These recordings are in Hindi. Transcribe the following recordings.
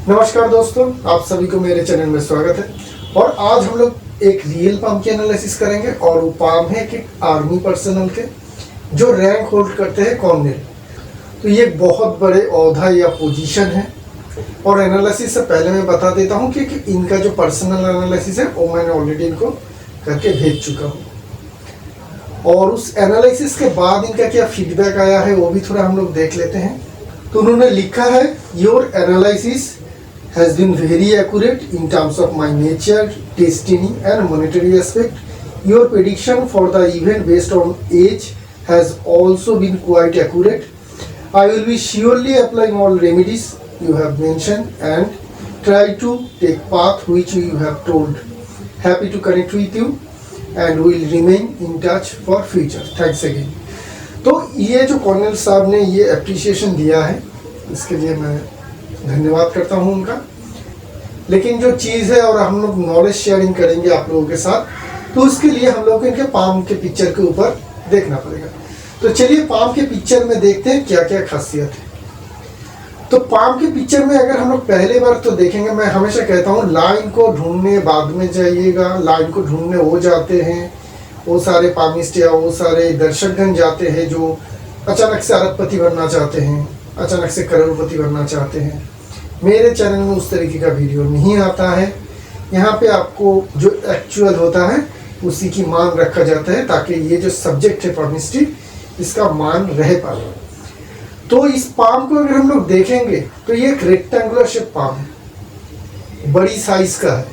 नमस्कार दोस्तों, आप सभी को मेरे चैनल में स्वागत है। और आज हम लोग एक रियल पाम की एनालिसिस करेंगे और वो पाम है कि आर्मी पर्सनल के जो रैंक होल्ड करते हैं कॉर्नेल। तो ये बहुत बड़े ओहदा या पोजीशन है। और एनालिसिस से पहले मैं बता देता हूँ कि इनका जो पर्सनल एनालिसिस है वो मैंने ऑलरेडी इनको करके भेज चुका हूँ। और उस एनालिसिस के बाद इनका क्या फीडबैक आया है वो भी थोड़ा हम लोग देख लेते हैं। तो उन्होंने लिखा है, your analysis has been very accurate in terms of my nature, destiny and monetary aspect. Your prediction for the event based on age has also been quite accurate. I will be surely applying all remedies you have mentioned and try to take path which you have told. Happy to connect with you and will remain in touch for future. Thanks again. तो ये जो कॉर्नेल साहब ने ये एप्रिसिएशन दिया है, इसके लिए मैं धन्यवाद करता हूँ उनका। लेकिन जो चीज़ है, और हम लोग नॉलेज शेयरिंग करेंगे आप लोगों के साथ, तो उसके लिए हम लोग इनके पाम के पिक्चर के ऊपर देखना पड़ेगा। तो चलिए पाम के पिक्चर में देखते हैं क्या क्या खासियत है। तो पाम के पिक्चर में अगर हम लोग पहले बार तो देखेंगे, मैं हमेशा कहता हूँ लाइन को ढूंढने बाद में जाइएगा। लाइन को ढूंढने वो जाते हैं, वो सारे पामिस्ट या वो सारे दर्शकगण जाते हैं जो अचानक से अरबपति बनना चाहते हैं, अचानक से करोड़पति बनना चाहते हैं। मेरे चैनल में उस तरीके का वीडियो नहीं आता है। यहाँ पे आपको जो एक्चुअल होता है उसी की मान रखा जाता है, ताकि ये जो सब्जेक्ट है पामिस्ट्री, इसका मान रह पाए। तो इस पाम को अगर हम लोग देखेंगे तो ये एक रेक्टेंगुलर शेप पाम है, बड़ी साइज का है।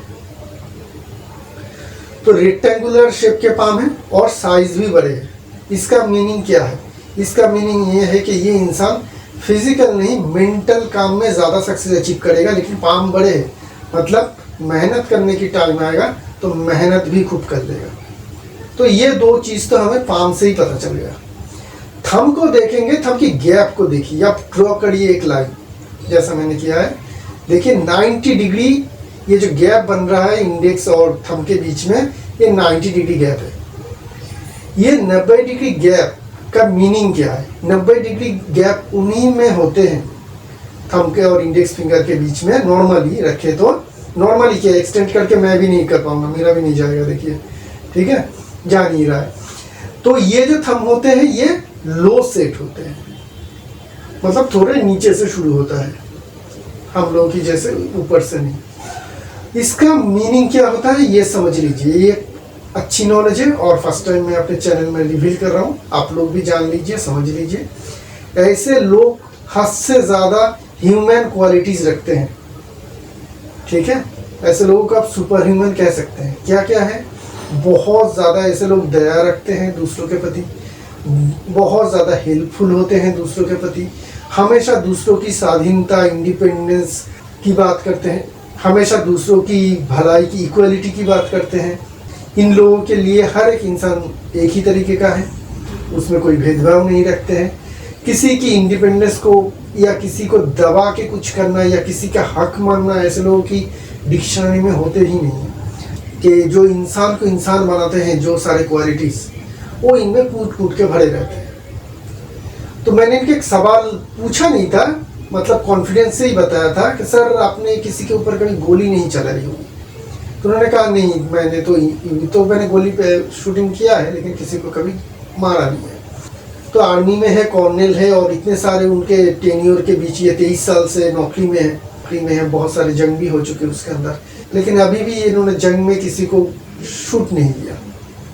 तो रेक्टेंगुलर शेप के पाम है और साइज भी बड़े है। इसका मीनिंग क्या है? इसका मीनिंग ये है कि ये इंसान फिजिकल नहीं मेंटल काम में ज़्यादा सक्सेस अचीव करेगा। लेकिन पाम बड़े है, मतलब मेहनत करने की टाइम आएगा तो मेहनत भी खूब कर लेगा। तो ये दो चीज़ तो हमें पाम से ही पता चलेगा। थंब को देखेंगे, थंब की गैप को देखिए, आप ड्रॉ करिए एक लाइन जैसा मैंने किया है। देखिए 90 डिग्री ये जो गैप बन रहा है इंडेक्स और थंब के बीच में, ये 90 डिग्री गैप है। ये 90 डिग्री गैप का मीनिंग क्या है? 90 डिग्री गैप उन्हीं में होते हैं थंब के और इंडेक्स फिंगर के बीच में। नॉर्मली रखे तो नॉर्मली क्या, एक्सटेंड करके मैं भी नहीं कर पाऊंगा, मेरा भी नहीं जाएगा। देखिए ठीक है, जा नहीं रहा है। तो ये जो थंब होते हैं ये लो सेट होते हैं, मतलब थोड़े नीचे से शुरू होता है, हम लोगों की जैसे ऊपर से नहीं। इसका मीनिंग क्या होता है ये समझ लीजिए। ये अच्छी नॉलेज है और फर्स्ट टाइम मैं अपने चैनल में रिवील कर रहा हूँ, आप लोग भी जान लीजिए, समझ लीजिए। ऐसे लोग हद से ज़्यादा ह्यूमन क्वालिटीज़ रखते हैं, ठीक है। ऐसे लोगों को आप सुपर ह्यूमन कह सकते हैं। क्या क्या है? बहुत ज़्यादा ऐसे लोग दया रखते हैं दूसरों के प्रति, बहुत ज़्यादा हेल्पफुल होते हैं दूसरों के प्रति, हमेशा दूसरों की स्वाधीनता इंडिपेंडेंस की बात करते हैं, हमेशा दूसरों की भलाई की इक्वलिटी की बात करते हैं। इन लोगों के लिए हर एक इंसान एक ही तरीके का है, उसमें कोई भेदभाव नहीं रखते हैं। किसी की इंडिपेंडेंस को या किसी को दबा के कुछ करना या किसी का हक मानना ऐसे लोगों की डिक्शनरी में होते ही नहीं है। कि जो इंसान को इंसान बनाते हैं, जो सारे क्वालिटीज़, वो इनमें कूट कूट के भरे रहते हैं। तो मैंने इनके एक सवाल पूछा नहीं था, मतलब कॉन्फिडेंस से ही बताया था कि सर आपने किसी के ऊपर कभी गोली नहीं चलाई होगी? तो उन्होंने कहा नहीं, मैंने तो मैंने गोली पे शूटिंग किया है लेकिन किसी को कभी मारा नहीं है। तो आर्मी में है, कॉर्नेल है और इतने सारे उनके टेन्योर के बीच, ये 23 साल से नौकरी में है, बहुत सारे जंग भी हो चुके उसके अंदर, लेकिन अभी भी इन्होंने जंग में किसी को शूट नहीं किया।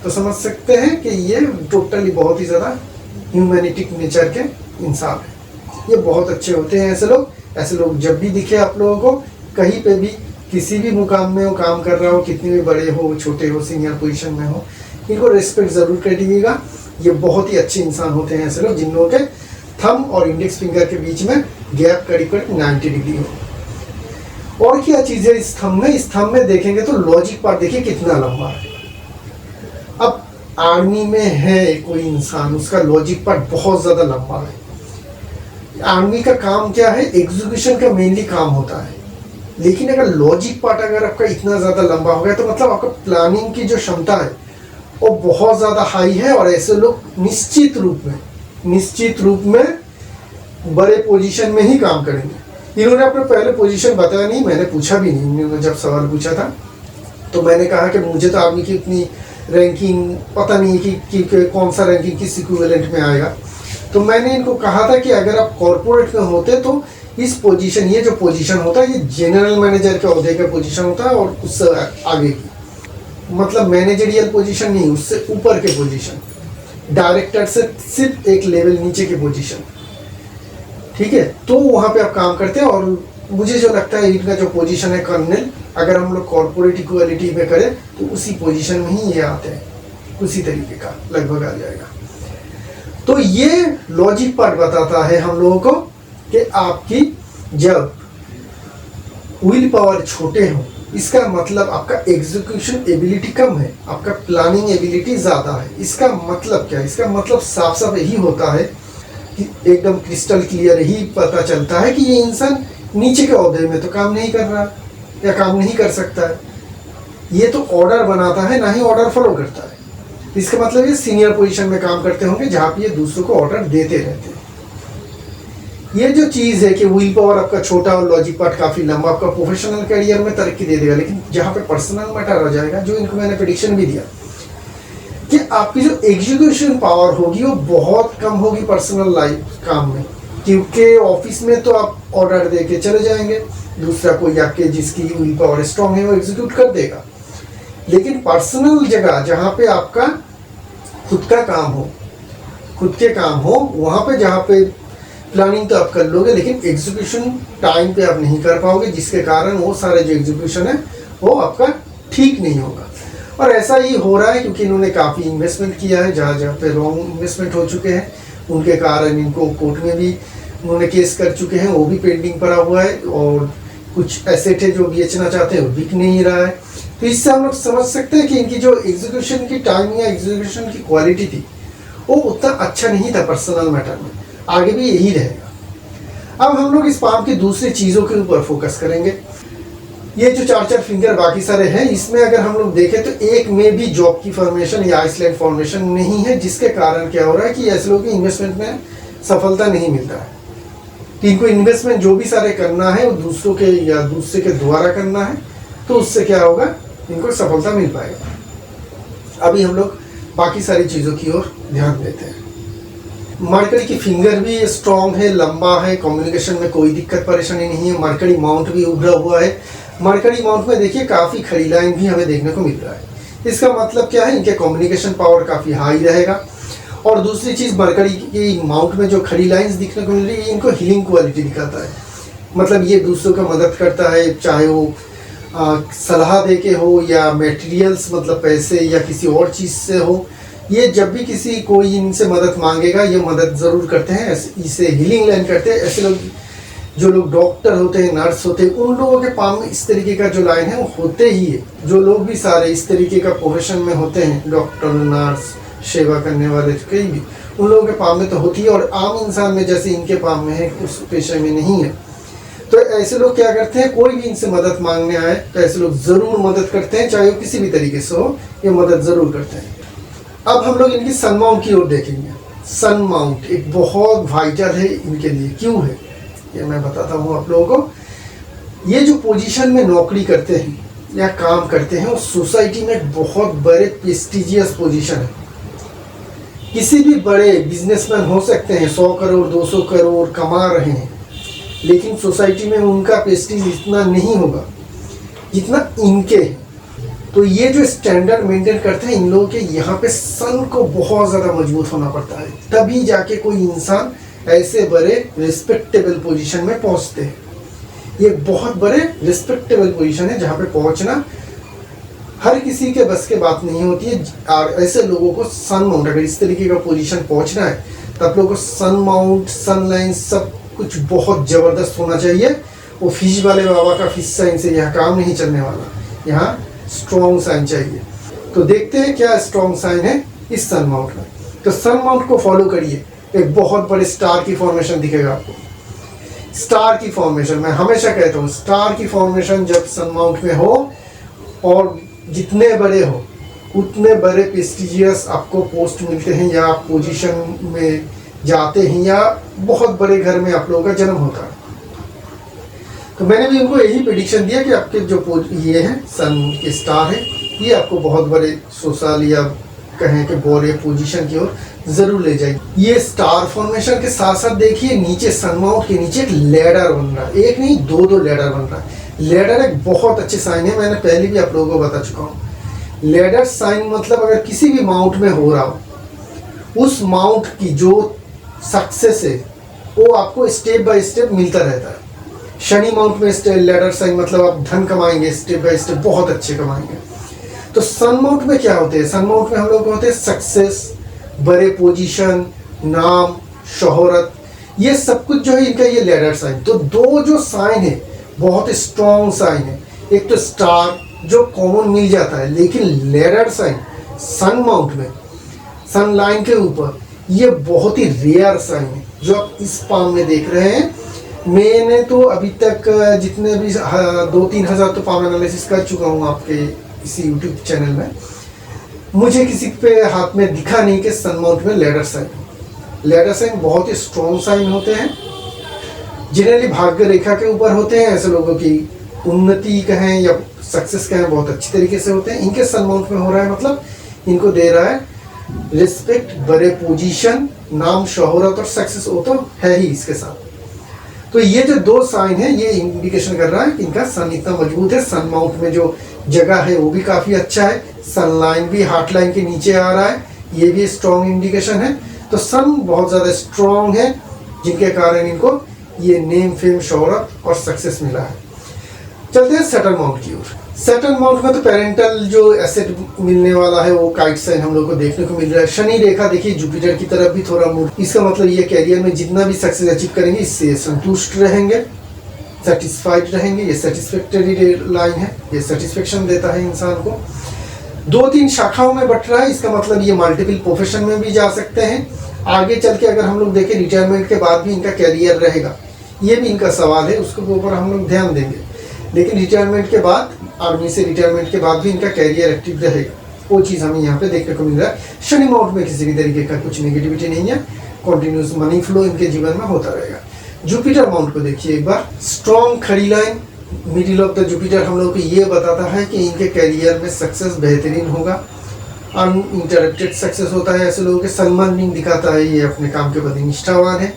तो समझ सकते हैं कि ये टोटली बहुत ही ज़्यादा ह्यूमैनिटिक नेचर के इंसान है। ये बहुत अच्छे होते हैं ऐसे लोग। ऐसे लोग जब भी दिखे आप लोगों को कहीं पे भी, किसी भी मुकाम में वो काम कर रहा हो, कितने भी बड़े हो छोटे हो, सीनियर पोजीशन में हो, इनको रिस्पेक्ट ज़रूर करिएगा। ये बहुत ही अच्छे इंसान होते हैं ऐसे लोग जिन लोगों के थंब और इंडेक्स फिंगर के बीच में गैप करीब 90 डिग्री हो। और क्या चीज़ है इस थंब में? इस थंब में देखेंगे तो लॉजिक पार्ट देखिए कितना लंबा है। अब आर्मी में है कोई इंसान, उसका लॉजिक पार्ट बहुत ज़्यादा लंबा है। आर्मी का काम क्या है? एग्जीक्यूशन का मेनली काम होता है। लेकिन अगर लॉजिक पार्ट अगर आपका इतना ज़्यादा लंबा हो गया तो मतलब आपका प्लानिंग की जो क्षमता है वो बहुत ज़्यादा हाई है। और ऐसे लोग निश्चित रूप में बड़े पोजीशन में ही काम करेंगे। इन्होंने अपने पहले पोजीशन बताया नहीं, मैंने पूछा भी नहीं। इन्होंने जब सवाल पूछा था तो मैंने कहा कि मुझे तो आर्मी की इतनी रैंकिंग पता नहीं है कि कौन सा रैंकिंग किस इक्विवेलेंट में आएगा। तो मैंने इनको कहा था कि अगर आप कॉर्पोरेट में होते तो इस पोजीशन, ये जो पोजीशन होता है ये जनरल मैनेजर के ओहदे का पोजीशन होता है, और उससे आगे की मतलब मैनेजरियल पोजीशन नहीं, उससे ऊपर के पोजीशन, डायरेक्टर से सिर्फ एक लेवल नीचे की पोजीशन, ठीक है। तो वहाँ पे आप काम करते हैं। और मुझे जो लगता है इनका जो पोजीशन है कर्नल, अगर हम लोग कॉर्पोरेट इक्वालिटी में करें तो उसी पोजीशन में ही ये आते हैं, उसी तरीके का लगभग आ जाएगा। तो ये लॉजिक पार्ट बताता है हम लोगों को कि आपकी जब विल पावर छोटे हो, इसका मतलब आपका एग्जीक्यूशन एबिलिटी कम है, आपका प्लानिंग एबिलिटी ज़्यादा है। इसका मतलब क्या है? इसका मतलब साफ साफ यही होता है कि एकदम क्रिस्टल क्लियर ही पता चलता है कि ये इंसान नीचे के ओहदे में तो काम नहीं कर रहा या काम नहीं कर सकता है। ये तो ऑर्डर बनाता है, ना ही ऑर्डर फॉलो करता है। इसका मतलब ये सीनियर पोजीशन में काम करते होंगे जहाँ पे ये दूसरों को ऑर्डर देते रहते हैं। ये जो चीज़ है कि विल पावर आपका छोटा और लॉजिक पार्ट काफ़ी लंबा, आपका प्रोफेशनल करियर में तरक्की दे देगा, लेकिन जहाँ पे पर्सनल मैटर आ जाएगा, जो इनको मैंने प्रेडिक्शन भी दिया कि आपकी जो एग्जीक्यूशन पावर होगी वो बहुत कम होगी पर्सनल लाइफ काम में, क्योंकि ऑफिस में तो आप ऑर्डर दे के चले जाएंगे, दूसरा कोई आपके जिसकी विल पावर स्ट्रांग है वो एग्जीक्यूट कर देगा। लेकिन पर्सनल जगह जहाँ पे आपका खुद का काम हो, खुद के काम हो, वहाँ पे जहाँ पे प्लानिंग तो आप कर लोगे, लेकिन एग्जीक्यूशन टाइम पे आप नहीं कर पाओगे, जिसके कारण वो सारे जो एग्जीक्यूशन है वो आपका ठीक नहीं होगा। और ऐसा ही हो रहा है क्योंकि इन्होंने काफ़ी इन्वेस्टमेंट किया है, जहाँ जहाँ पे रॉन्ग इन्वेस्टमेंट हो चुके हैं उनके कारण इनको कोर्ट में भी उन्होंने केस कर चुके हैं, वो भी पेंडिंग पड़ा हुआ है, और कुछ एसेट है जो बेचना चाहते हैं वो बिक नहीं रहा है। तो इससे हम लोग समझ सकते हैं कि इनकी जो एग्जीक्यूशन की टाइम या एग्जीक्यूशन की क्वालिटी थी वो उतना अच्छा नहीं था पर्सनल मैटर में, आगे भी यही रहेगा। अब हम लोग इस पाम की दूसरी चीज़ों के ऊपर फोकस करेंगे। ये जो चार चार फिंगर बाकी सारे हैं, इसमें अगर हम लोग देखें तो एक में भी जॉब की फॉर्मेशन या आइसलैंड फॉर्मेशन नहीं है, जिसके कारण क्या हो रहा है कि ऐसे लोगों की इन्वेस्टमेंट में सफलता नहीं मिल रहा है। तो इनको इन्वेस्टमेंट जो भी सारे करना है वो दूसरों के या दूसरे के द्वारा करना है, तो उससे क्या होगा, इनको सफलता मिल पाएगा। अभी हम लोग बाकी सारी चीज़ों की ओर ध्यान देते हैं। मरकरी की फिंगर भी स्ट्रॉन्ग है, लंबा है, कम्युनिकेशन में कोई दिक्कत परेशानी नहीं है। मरकरी माउंट भी उभरा हुआ है। मरकरी माउंट में देखिए काफ़ी खड़ी लाइन भी हमें देखने को मिल रहा है। इसका मतलब क्या है, इनके कम्युनिकेशन पावर काफ़ी हाई रहेगा। और दूसरी चीज़, मरकरी की माउंट में जो खड़ी लाइन्स दिखने को मिल रही है, इनको हीलिंग क्वालिटी दिखाता है। मतलब ये दूसरों का मदद करता है, चाहे वो सलाह दे के हो या मटेरियल्स मतलब पैसे या किसी और चीज़ से हो। ये जब भी किसी कोई इनसे मदद मांगेगा ये मदद ज़रूर करते हैं, इसे हीलिंग लाइन करते हैं। ऐसे लोग जो लोग डॉक्टर होते हैं, नर्स होते हैं, उन लोगों के पाम में इस तरीके का जो लाइन है वो होते ही है। जो लोग भी सारे इस तरीके का प्रोफेशन में होते हैं, डॉक्टर, नर्स, सेवा करने वाले, कहीं भी उन लोगों के पाम में तो होती है। और आम इंसान में जैसे इनके पाम में है, उस पेशे में नहीं है। तो ऐसे लोग क्या करते हैं, कोई भी इनसे मदद मांगने आए तो ऐसे लोग ज़रूर मदद करते हैं, चाहे वो किसी भी तरीके से हो, ये मदद ज़रूर करते हैं। अब हम लोग इनकी सन माउंट की ओर देखेंगे। सन माउंट एक बहुत वाइटल है इनके लिए। क्यों है ये मैं बताता हूँ आप लोगों को। ये जो पोजीशन में नौकरी करते हैं या काम करते हैं, वो सोसाइटी में एक बहुत बड़े प्रेस्टिजियस पोजीशन है। किसी भी बड़े बिजनेसमैन हो सकते हैं, 100 करोड़ 200 करोड़ कमा रहे हैं, लेकिन सोसाइटी में उनका प्रेस्टीज इतना नहीं होगा जितना इनके है। तो ये जो स्टैंडर्ड मेंटेन करते हैं इन लोगों के, यहाँ पे सन को बहुत ज़्यादा मजबूत होना पड़ता है, तभी जाके कोई इंसान ऐसे बड़े रिस्पेक्टेबल पोजीशन में पहुँचते हैं। ये बहुत बड़े रिस्पेक्टेबल पोजीशन है जहाँ पे पहुँचना हर किसी के बस के बात नहीं होती है। और ऐसे लोगों को सन माउंट, अगर इस तरीके का पोजीशन पहुँचना है तो आप लोगों को सन माउंट, सन लाइन सब कुछ बहुत ज़बरदस्त होना चाहिए। वो फिश वाले बाबा का फिश साइन से यहाँ काम नहीं चलने वाला, यहाँ स्ट्रॉन्ग साइन चाहिए। तो देखते हैं क्या स्ट्रॉन्ग साइन है इस सन माउंट में। तो सन माउंट को फॉलो करिए, एक बहुत बड़े स्टार की फॉर्मेशन दिखेगा आपको। स्टार की फॉर्मेशन, मैं हमेशा कहता हूँ, स्टार की फॉर्मेशन जब सन माउंट में हो और जितने बड़े हो उतने बड़े प्रेस्टिजियस आपको पोस्ट मिलते हैं, या आप पोजीशन में जाते हैं, या बहुत बड़े घर में आप लोगों का जन्म होता है। तो मैंने भी उनको यही प्रेडिक्शन दिया कि आपके जो ये है सन के स्टार है, ये आपको बहुत बड़े सोशल या कहें कि बड़े पोजीशन की ओर जरूर ले जाएगी। ये स्टार फॉर्मेशन के साथ साथ देखिए नीचे सन माउंट के नीचे एक लैडर बन रहा है, एक नहीं दो लैडर बन रहा है। लैडर एक बहुत अच्छे साइन है, मैंने पहले भी आप लोगों को बता चुका हूँ। लैडर साइन मतलब अगर किसी भी माउंट में हो रहा हो, उस माउंट की जो सक्सेस है वो आपको स्टेप बाय स्टेप मिलता रहता है। शनि माउंट में लैडर साइन मतलब आप धन कमाएंगे, स्टेप बाय स्टेप बहुत अच्छे कमाएंगे। तो सन माउंट में क्या होते हैं, सन माउंट में हम लोग होते हैं सक्सेस, बड़े पोजीशन, नाम, शोहरत, ये सब कुछ जो है इनका ये लैडर साइन। तो दो जो साइन है बहुत स्ट्रॉन्ग साइन है। एक तो स्टार जो कॉमन मिल जाता है, लेकिन लैडर साइन सन माउंट में सन लाइन के ऊपर ये बहुत ही रेयर साइन है जो आप इस पाम में देख रहे हैं। मैंने तो अभी तक जितने भी 2-3 हज़ार तो पाम एनालिसिस कर चुका हूँ आपके इसी यूट्यूब चैनल में, मुझे किसी पे हाथ में दिखा नहीं कि सन माउंट में लैडर साइन बहुत ही स्ट्रॉन्ग साइन होते हैं। जनरली भाग्य रेखा के ऊपर होते हैं, ऐसे लोगों की उन्नति कहें या सक्सेस कहें बहुत अच्छी तरीके से होते हैं। इनके सन माउंट में हो रहा है मतलब इनको दे रहा है रिस्पेक्ट, बड़े पोजीशन, नाम, शोहरत और सक्सेस वो तो है ही इसके साथ। तो ये जो दो साइन है ये इंडिकेशन कर रहा है कि इनका सन इतना मजबूत है। सन माउंट में जो जगह है वो भी काफ़ी अच्छा है, सन लाइन भी हार्ट लाइन के नीचे आ रहा है, ये भी स्ट्रॉन्ग इंडिकेशन है। तो सन बहुत ज़्यादा स्ट्रॉन्ग है जिनके कारण इनको ये नेम, फेम, शोहरत और सक्सेस मिला है। चलते हैं सैटर्न माउंट की ओर। सैटर्न माउंट में तो पेरेंटल जो एसेट मिलने वाला है वो काइट साइन हम लोग को देखने को मिल रहा है। शनि रेखा देखिए जुपिटर की तरफ भी थोड़ा मूव, इसका मतलब ये कैरियर में जितना भी सक्सेस अचीव करेंगे इससे संतुष्ट रहेंगे, सेटिस्फाइड रहेंगे। ये सेटिस्फैक्टरी लाइन है, ये सेटिस्फेक्शन देता है इंसान को। 2-3 शाखाओं में बट रहा है, इसका मतलब ये मल्टीपल प्रोफेशन में भी जा सकते हैं। आगे चल के अगर हम लोग देखें रिटायरमेंट के बाद भी इनका कैरियर रहेगा, ये भी इनका सवाल है, उसके ऊपर हम लोग ध्यान देंगे। लेकिन रिटायरमेंट के बाद, आर्मी से रिटायरमेंट के बाद भी इनका कैरियर एक्टिव रहेगा, वो चीज़ हमें यहाँ पे देखने को मिल रहा है। शनि माउंट में किसी भी तरीके का कुछ नेगेटिविटी नहीं है, कॉन्टिन्यूस मनी फ्लो इनके जीवन में होता रहेगा। जुपिटर माउंट को देखिए एक बार, स्ट्रॉन्ग खड़ी line, middle of the Jupiter हम लोग को ये बताता है कि इनके कैरियर में सक्सेस बेहतरीन होगा, अनइंटरप्टेड सक्सेस होता है। ऐसे लोगों के सन्मानिंग दिखाता है, ये अपने काम के प्रति निष्ठावान है।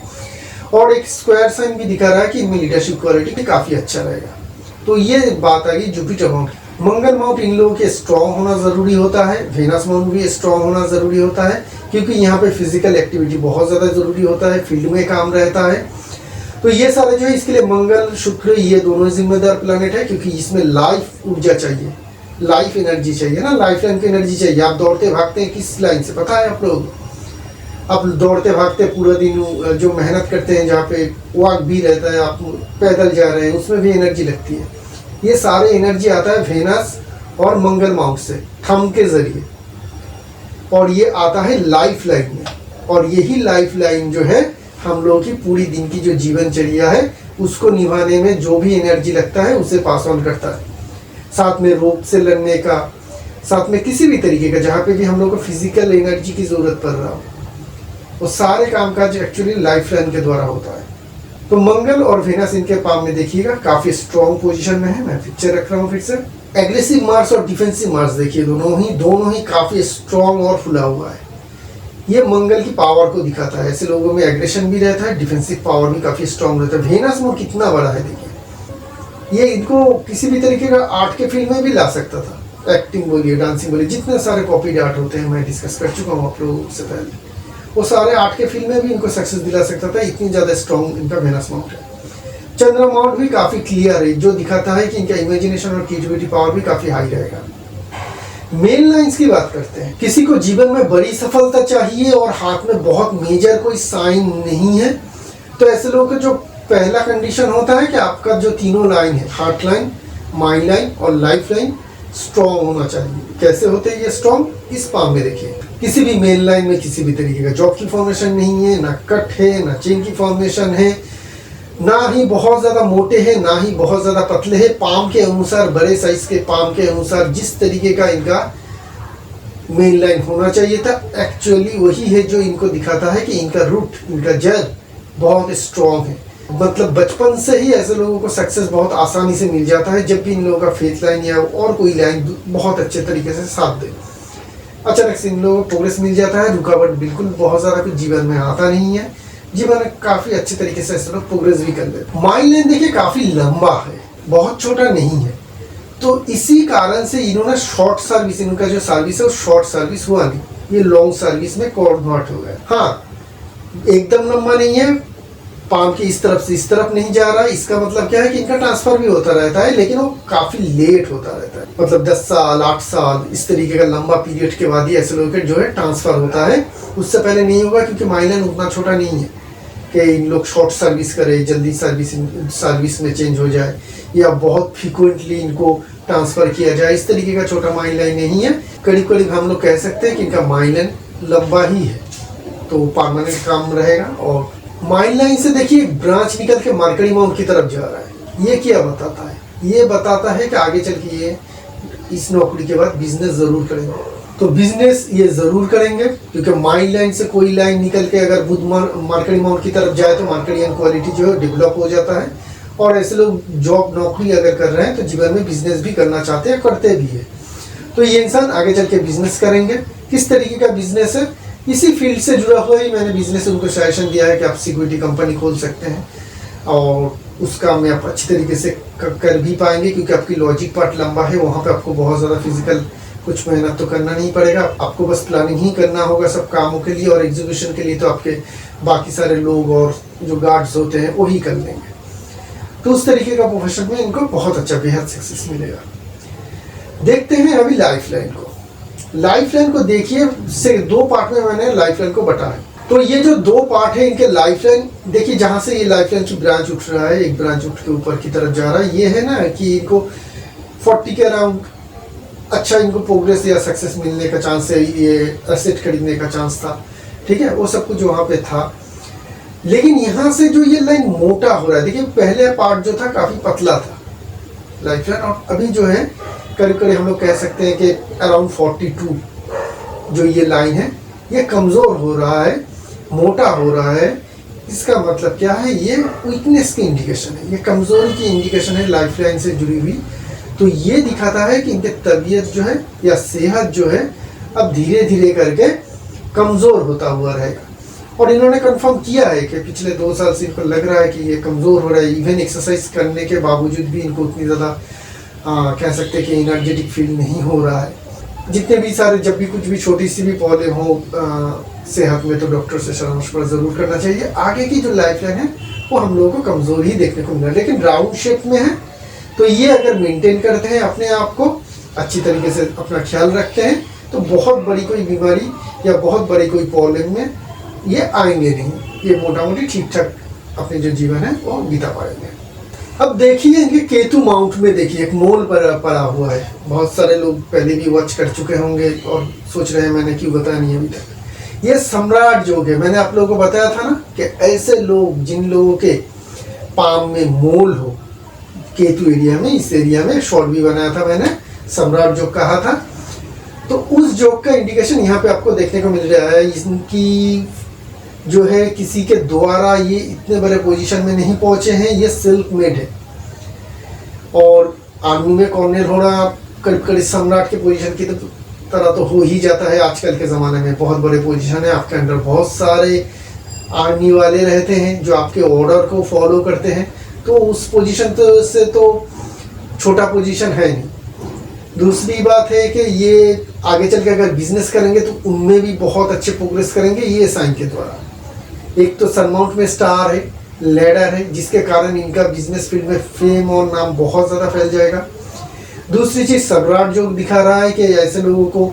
और एक स्क्वायर साइन भी दिखा रहा है कि इनमें लीडरशिप क्वालिटी भी काफ़ी अच्छा रहेगा। तो ये बात आ गई जुपिटर माउंट। मंगल माउंट इन लोगों के स्ट्रॉन्ग होना ज़रूरी होता है, वेनस माउंट भी स्ट्रॉन्ग होना ज़रूरी होता है, क्योंकि यहाँ पे फिजिकल एक्टिविटी बहुत ज़्यादा ज़रूरी होता है, फील्ड में काम रहता है। तो ये सारे जो है इसके लिए मंगल, शुक्र ये दोनों जिम्मेदार प्लैनेट है, क्योंकि इसमें लाइफ ऊर्जा चाहिए, लाइफ एनर्जी चाहिए ना, लाइफ लाइन की एनर्जी चाहिए। आप दौड़ते भागते हैं किस लाइन से पता है आप लोग? आप दौड़ते भागते पूरा दिन जो मेहनत करते हैं, जहाँ पे वॉक भी रहता है, आप पैदल जा रहे हैं, उसमें भी एनर्जी लगती है। ये सारे एनर्जी आता है वेनस और मंगल माउंट से, थंब के जरिए, और ये आता है लाइफ लाइन में। और यही लाइफ लाइन जो है हम लोगों की पूरी दिन की जो जीवनचर्या है उसको निभाने में जो भी एनर्जी लगता है उसे पास ऑन करता है। साथ में रोग से लड़ने का, साथ में किसी भी तरीके का जहाँ पे भी हम लोग को फिजिकल एनर्जी की ज़रूरत पड़ रहा हो, वो सारे कामकाज एक्चुअली लाइफ लाइन के द्वारा होता है। तो मंगल और वेनस इनके पाम में देखिएगा काफ़ी स्ट्रॉन्ग पोजीशन में है। मैं पिक्चर रख रहा हूँ फिर से। एग्रेसिव मार्स और डिफेंसिव मार्स देखिए, दोनों ही काफ़ी स्ट्रॉन्ग और फुला हुआ है। ये मंगल की पावर को दिखाता है, ऐसे लोगों में एग्रेशन भी रहता है, डिफेंसिव पावर भी काफ़ी स्ट्रॉन्ग रहता है। वेनस मोड कितना बड़ा है देखिए, ये इनको किसी भी तरीके का आर्ट के फील्ड में भी ला सकता था। एक्टिंग बोलिए, डांसिंग बोलिए, जितने सारे कॉपी आर्ट होते हैं मैं डिस्कस कर चुका हूँ आप लोगों से पहले, वो सारे आर्ट के फील्ड में भी इनको सक्सेस दिला सकता था, इतनी ज़्यादा स्ट्रॉन्ग इनका वेनस माउंट है। चंद्र माउंट भी काफ़ी क्लियर है, जो दिखाता है कि इनका इमेजिनेशन और क्रिएटिविटी पावर भी काफ़ी हाई रहेगा। मेन लाइंस की बात करते हैं। किसी को जीवन में बड़ी सफलता चाहिए और हाथ में बहुत मेजर कोई साइन नहीं है, तो ऐसे लोगों का जो पहला कंडीशन होता है कि आपका जो तीनों लाइन है, हार्ट लाइन, माइंड लाइन और लाइफ लाइन, स्ट्रॉन्ग होना चाहिए। कैसे होते हैं ये स्ट्रॉन्ग? इस पाम में देखिए, किसी भी मेन लाइन में किसी भी तरीके का जॉब की फॉर्मेशन नहीं है, ना कट है, ना चेन की फॉर्मेशन है, ना ही बहुत ज़्यादा मोटे हैं, ना ही बहुत ज़्यादा पतले हैं। पाम के अनुसार, बड़े साइज के पाम के अनुसार जिस तरीके का इनका मेन लाइन होना चाहिए था, एक्चुअली वही है जो इनको दिखाता है कि इनका रूट, इनका जड़ बहुत स्ट्रॉन्ग है। मतलब बचपन से ही ऐसे लोगों को सक्सेस बहुत आसानी से मिल जाता है जब भी इन लोगों का फेथ लाइन या और कोई लाइन बहुत अच्छे तरीके से साथ दे। अचानक से इन लोगों को प्रोग्रेस मिल जाता है, रुकावट बिल्कुल बहुत ज़्यादा कुछ जीवन में आता नहीं है, जीवन में काफ़ी अच्छे तरीके से ऐसे लोग प्रोग्रेस भी कर लेते हैं। माइंड लाइन देखिए काफ़ी लंबा है, बहुत छोटा नहीं है, तो इसी कारण से इन्होंने शॉर्ट सर्विस, इनका जो सर्विस है वो शॉर्ट सर्विस हुआ नहीं, ये लॉन्ग सर्विस में कन्वर्ट हो गया। हाँ, एकदम लंबा नहीं है, पाम की इस तरफ से इस तरफ नहीं जा रहा है, इसका मतलब क्या है कि इनका ट्रांसफर भी होता रहता है, लेकिन वो काफी लेट होता रहता है, मतलब 10 साल 8 साल इस तरीके का लंबा पीरियड के बाद ही ऐसे लोगों का जो है ट्रांसफर होता है। उससे पहले नहीं होगा, क्योंकि माइंड उतना छोटा नहीं है कि इन लोग शॉर्ट सर्विस करें, जल्दी सर्विस में चेंज हो जाए या बहुत फ्रिक्वेंटली इनको ट्रांसफर किया जाए, इस तरीके का छोटा माइंड लाइन नहीं है। करीब करीब हम लोग कह सकते हैं कि इनका माइंड लाइन लंबा ही है, तो परमानेंट काम रहेगा। और माइंड लाइन से देखिए ब्रांच निकल के मार्केट अमाउंट की तरफ जा रहा है, ये क्या बताता है? ये बताता है कि आगे चल के ये इस नौकरी के बाद बिजनेस जरूर करेंगे, तो बिजनेस ये जरूर करेंगे, क्योंकि माइंड लाइन से कोई लाइन निकल के अगर बुध मार्केट अमाउंट की तरफ जाए तो मार्केट क्वालिटी जो है डेवलप हो जाता है। और ऐसे लोग जॉब नौकरी अगर कर रहे हैं तो जीवन में बिजनेस भी करना चाहते हैं, करते भी है, तो ये इंसान आगे चल के बिजनेस करेंगे। किस तरीके का बिजनेस है? इसी फील्ड से जुड़ा हुआ ही मैंने बिजनेस उनको सजेशन दिया है कि आप सिक्योरिटी कंपनी खोल सकते हैं, और उसका में आप अच्छी तरीके से कर भी पाएंगे, क्योंकि आपकी लॉजिक पार्ट लंबा है, वहाँ पे आपको बहुत ज़्यादा फिजिकल कुछ मेहनत तो करना नहीं पड़ेगा, आपको बस प्लानिंग ही करना होगा सब कामों के लिए, और एग्जीक्यूशन के लिए तो आपके बाकी सारे लोग और जो गार्ड्स होते हैं वही कर लेंगे। तो उस तरीके का प्रोफेशन में इनको बहुत अच्छा बेहद सक्सेस मिलेगा। देखते हैं अभी लाइफ लाइन को। लाइफ लाइन को देखिए, से 2 पार्ट में मैंने लाइफ लाइन को बताया। तो ये जो 2 पार्ट है इनके लाइफ लाइन, देखिए जहाँ से ये लाइफ लाइन की ब्रांच उठ रहा है, एक ब्रांच उठ के ऊपर की तरफ जा रहा है, ये है ना कि इनको 40 के अराउंड अच्छा इनको प्रोग्रेस या सक्सेस मिलने का चांस है, ये एसेट खरीदने का चांस था, ठीक है, वो सब कुछ वहाँ पे था। लेकिन यहाँ से जो ये लाइन मोटा हो रहा है, देखिए पहले पार्ट जो था काफ़ी पतला था लाइफ लाइन, और अभी जो है करीब करीब हम लोग कह सकते हैं कि अराउंड 42 जो ये लाइन है ये कमज़ोर हो रहा है, मोटा हो रहा है। इसका मतलब क्या है? ये वीकनेस की इंडिकेशन है, ये कमज़ोरी की इंडिकेशन है लाइफ लाइन से जुड़ी हुई। तो ये दिखाता है कि इनके तबीयत जो है या सेहत जो है अब धीरे धीरे करके कमज़ोर होता हुआ रहेगा। और इन्होंने कंफर्म किया है कि पिछले 2 साल से इनको लग रहा है कि ये कमज़ोर हो रहा है, इवन एक्सरसाइज करने के बावजूद भी इनको उतनी ज़्यादा कह सकते हैं कि एनर्जेटिक फील नहीं हो रहा है। जितने भी सारे, जब भी कुछ भी छोटी सी भी प्रॉब्लम हो सेहत में, तो डॉक्टर से शराब मशवरा ज़रूर करना चाहिए। आगे की जो लाइफ लाइन है वो हम लोगों को कमज़ोर ही देखने को मिला, लेकिन राउंड शेप में है, तो ये अगर मेंटेन करते हैं अपने आप को, अच्छी तरीके से अपना ख्याल रखते हैं, तो बहुत बड़ी कोई बीमारी या बहुत बड़ी कोई प्रॉब्लम में ये आएंगे नहीं, ये मोटा मोटी ठीक ठाक अपने जो जीवन है वो बिता पाएंगे। अब देखिए इनके केतु माउंट में देखिए एक मोल पड़ा हुआ है, बहुत सारे लोग पहले भी वॉच कर चुके होंगे और सोच रहे हैं मैंने क्यों बताया नहीं अभी तक। ये सम्राट योग है, मैंने आप लोगों को बताया था ना कि ऐसे लोग जिन लोगों के पाम में मोल हो केतु एरिया में, इस एरिया में शॉर्ट भी बनाया था मैंने, सम्राट योग कहा था, तो उस योग का इंडिकेशन यहाँ पे आपको देखने को मिल रहा है। इनकी जो है किसी के द्वारा ये इतने बड़े पोजीशन में नहीं पहुंचे हैं, ये सेल्फ मेड है। और आर्मी में कॉर्नर होना करीब करीब सम्राट के पोजीशन की तरह तो हो ही जाता है आजकल के ज़माने में, बहुत बड़े पोजीशन है, आपके अंडर बहुत सारे आर्मी वाले रहते हैं जो आपके ऑर्डर को फॉलो करते हैं, तो उस पोजीशन से तो छोटा पोजीशन है नहीं। दूसरी बात है कि ये आगे चल के अगर बिजनेस करेंगे तो उनमें भी बहुत अच्छे प्रोग्रेस करेंगे ये साइन के द्वारा। एक तो सन माउंट में स्टार है, लैडर है, जिसके कारण इनका बिजनेस फील्ड में फेम और नाम बहुत ज़्यादा फैल जाएगा। दूसरी चीज़ सम्राट जो दिखा रहा है कि ऐसे लोगों को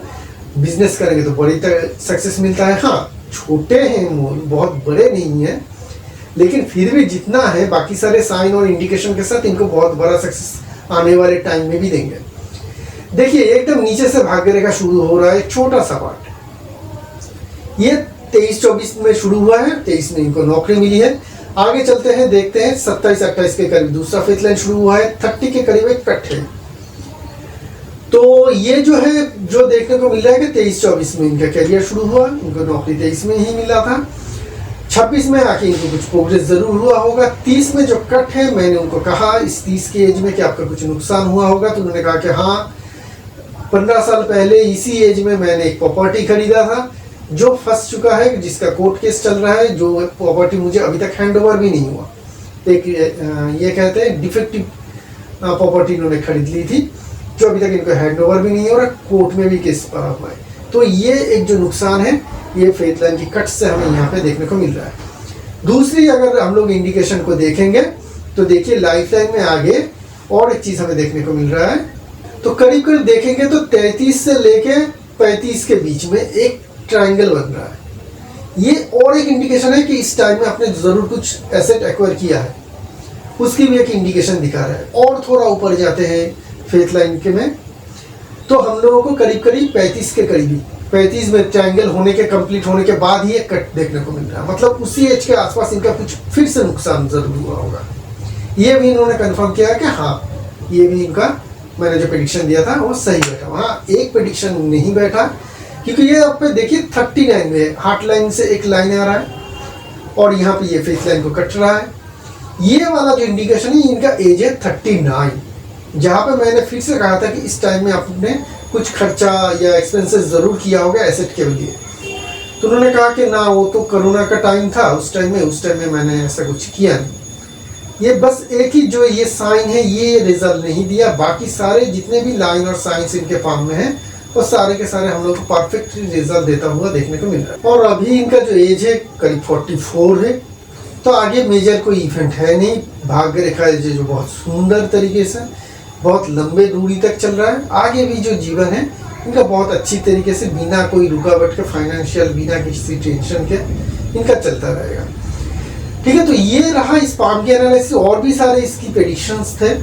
बिजनेस करेंगे तो बड़ी सक्सेस मिलता है। हाँ, छोटे हैं मोल, बहुत बड़े नहीं हैं, लेकिन फिर भी जितना है बाकी सारे साइन और इंडिकेशन के साथ इनको बहुत बड़ा सक्सेस आने वाले टाइम में भी देंगे। देखिए एकदम नीचे से भाग्य रेखा शुरू हो रहा है, एक छोटा सा पार्ट, ये 23-24 में शुरू हुआ है, 23 में इनको नौकरी मिली है। आगे चलते हैं, देखते हैं 27-28 के करीब दूसरा फेथ लाइन शुरू हुआ है, 30 के करीब एक कट है। तो ये जो है जो देखने को मिल रहा है कि 23-24 में इनका करियर शुरू हुआ, इनको नौकरी 23 में ही मिला था। 26 में आके इनको कुछ प्रोग्रेस जरूर हुआ होगा। 30 में जो कट है, मैंने उनको कहा इस 30 की एज में कि आपका कुछ नुकसान हुआ होगा, तो उन्होंने कहा कि हाँ 15 साल पहले इसी एज में मैंने एक प्रॉपर्टी खरीदा था जो फंस चुका है, जिसका कोर्ट केस चल रहा है, जो प्रॉपर्टी मुझे अभी तक हैंड ओवर भी नहीं हुआ। एक ये कहते हैं डिफेक्टिव प्रॉपर्टी इन्होंने खरीद ली थी जो अभी तक इनको हैंड ओवर भी नहीं है और कोर्ट में भी केस पड़ा हुआ है। तो ये एक जो नुकसान है ये फेथ लाइन की कट से हमें यहाँ पे देखने को मिल रहा है। दूसरी अगर हम लोग इंडिकेशन को देखेंगे तो देखिए लाइफ लाइन में आगे और एक चीज़ हमें देखने को मिल रहा है। तो करीब करीब देखेंगे तो 33 से लेके 35 के बीच में एक ट्रायंगल बन रहा है। ये और एक इंडिकेशन है कि इस टाइम में आपने ज़रूर कुछ एसेट एक्वायर किया है, उसकी भी एक इंडिकेशन दिखा रहा है। और थोड़ा ऊपर जाते हैं फेथ लाइन के में तो हम लोगों को करीब करीब 35 के करीबी 35 में ट्रायंगल होने के कंप्लीट होने के बाद ही एक कट देखने को मिल रहा है। मतलब उसी एज के आसपास इनका कुछ फिर से नुकसान जरूर हुआ होगा। ये भी इन्होंने कंफर्म किया कि हाँ ये भी इनका मैंने जो प्रेडिक्शन दिया था वो सही बैठा। वहाँ एक प्रेडिक्शन नहीं बैठा क्योंकि ये आप पे देखिए 39 में हार्ट लाइन से एक लाइन आ रहा है और यहाँ पे ये फेथ लाइन को कट रहा है। ये वाला जो इंडिकेशन है इनका एज है 39, जहाँ पे मैंने फिर से कहा था कि इस टाइम में आपने कुछ खर्चा या एक्सपेंसेस ज़रूर किया होगा एसेट के लिए। तो उन्होंने कहा कि ना वो तो कोरोना का टाइम था, उस टाइम में मैंने ऐसा कुछ किया नहीं। ये बस एक ही जो ये साइन है ये रिजल्ट नहीं दिया, बाकी सारे जितने भी लाइन और साइंस इनके पाम में है वो सारे के सारे हम लोग को परफेक्ट रिजल्ट देता हुआ देखने को मिल रहा है। और अभी इनका जो एज है करीब 44 है, तो आगे मेजर कोई इवेंट है नहीं। भाग्य रेखा जो बहुत सुंदर तरीके से बहुत लंबे दूरी तक चल रहा है। आगे भी जो जीवन है इनका बहुत अच्छी तरीके से बिना कोई रुकावट के फाइनेंशियल, बिना किसी टेंशन के इनका चलता रहेगा। ठीक है, तो ये रहा इस पाम के एनालिसिस। और भी सारे इसकी प्रेडिक्शंस थे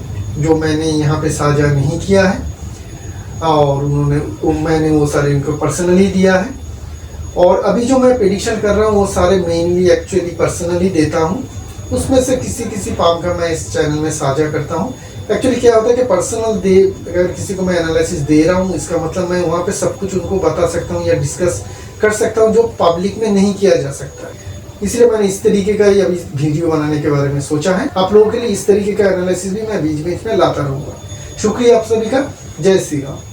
जो मैंने यहाँ पे साझा नहीं किया है और मैंने वो सारे इनको पर्सनली दिया है। और अभी जो मैं प्रेडिक्शन कर रहा हूँ वो सारे मेनली एक्चुअली पर्सनली देता हूँ, उसमें से किसी पाम का मैं इस चैनल में साझा करता हूँ। एक्चुअली क्या होता है कि पर्सनल अगर किसी को मैं एनालिसिस दे रहा हूँ इसका मतलब मैं वहाँ पे सब कुछ उनको बता सकता हूँ या डिस्कस कर सकता हूँ जो पब्लिक में नहीं किया जा सकता है। इसलिए मैंने इस तरीके का ही अभी वीडियो बनाने के बारे में सोचा है। आप लोगों के लिए इस तरीके का एनालिसिस भी मैं बीच बीच में लाता रहूँगा। शुक्रिया आप सभी का। जय श्री राम।